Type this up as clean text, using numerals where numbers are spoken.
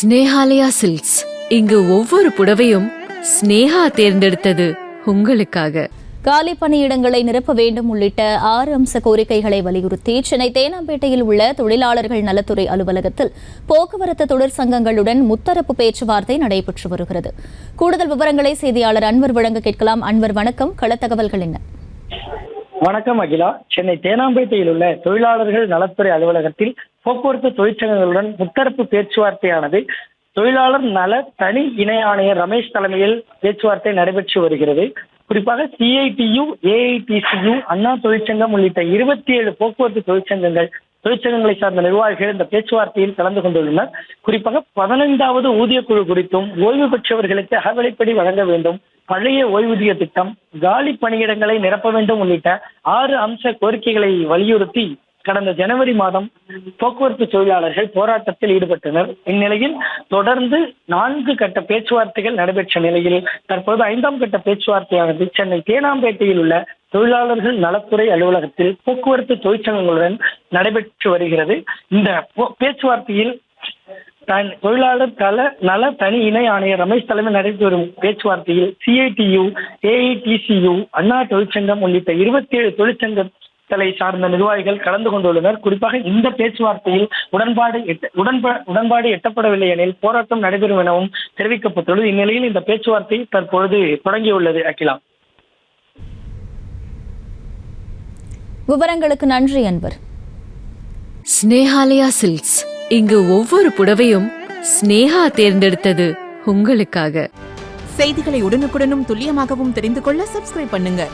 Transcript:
Snehalaya silks. இங்கு ஒவ்வொரு புடவையும் ஸ்னேஹா தேர்ந்தெடுத்தது உங்களுக்காக. காலி பணியிடங்களை நிரப்ப வேண்டும் உள்ளிட்ட 6 அம்ச கோரிக்கைகளை வலியுறுத்தி சென்னை தேனாம்பேட்டையில் உள்ள தொழிலாளர்கள் நலத்துறை அலுவலகத்தில் போக்குவரத்து தொழிற்சங்கங்களுடன் முத்தரப்பு பேச்சுவார்த்தை நடைபெற்று வருகிறது. கூடுதல் விவரங்களை செய்தியாளர் அன்வர் வழங்க கேட்கலாம். அன்வர், வணக்கம். களத்தகவல்கள் என்ன? வணக்கம் அகிலா. சென்னை தேனாம்பேட்டையில் உள்ள தொழிலாளர்கள் நலத்துறை அலுவலகத்தில் போக்குவரத்து தொழிற்சங்கங்களுடன் முத்தரப்பு பேச்சுவார்த்தையானது தொழிலாளர் நல தனி இணை ஆணையர் ரமேஷ் தலைமையில் பேச்சுவார்த்தை நடைபெற்று வருகிறது. குறிப்பாக CITU, AITCU, அண்ணா தொழிற்சங்கம் உள்ளிட்ட 27 போக்குவரத்து தொழிற்சங்கங்களை சார்ந்த நிர்வாகிகள் இந்த பேச்சுவார்த்தையில் கலந்து கொண்டுள்ளனர். குறிப்பாக 15வது ஊதியக்குழு குறித்தும், ஓய்வு பெற்றவர்களுக்கு அகவிலைப்படி வழங்க வேண்டும், பழைய ஓய்வூதிய திட்டம், காலி பணியிடங்களை நிரப்ப வேண்டும் உள்ளிட்ட 6 அம்ச கோரிக்கைகளை வலியுறுத்தி கடந்த ஜனவரி மாதம் போக்குவரத்து தொழிலாளர்கள் போராட்டத்தில் ஈடுபட்டனர். இந்நிலையில் தொடர்ந்து 4 கட்ட பேச்சுவார்த்தைகள் நடைபெற்ற நிலையில் தற்போது 5ஆம் கட்ட பேச்சுவார்த்தையானது சென்னை தேனாம்பேட்டையில் உள்ள தொழிலாளர்கள் நலத்துறை அலுவலகத்தில் போக்குவரத்து தொழிற்சங்கங்களுடன் நடைபெற்று வருகிறது. இந்த பேச்சுவார்த்தையில் தொழிலாளர் நல தனி இணை ஆணையர் ரமேஷ் தலைமையில் நடைபெற்று வரும் பேச்சுவார்த்தையில் CITU, AITCU, அண்ணா தொழிற்சங்கம் உள்ளிட்ட 27 தொழிற்சங்கங்களை சார்ந்த நிர்வாகிகள் கலந்து கொண்டுள்ளனர். குறிப்பாக இந்த பேச்சுவார்த்தையில் உடன்பாடு எட்டப்படவில்லை எனில் போராட்டம் நடைபெறும் எனவும் தெரிவிக்கப்பட்டுள்ளது. இந்நிலையில் இந்த பேச்சுவார்த்தை தற்பொழுது தொடங்கியுள்ளது. அகிலா, விவரங்களுக்கு நன்றி அன்வர். ஸ்னேஹாலயா சில்க்ஸ். இங்கு ஒவ்வொரு புடவையும் ஸ்னேஹா தேர்ந்தெடுத்தது உங்களுக்காக. செய்திகளை உடனுக்குடனும் துல்லியமாகவும் தெரிந்து கொள்ள சப்ஸ்கிரைப் பண்ணுங்க.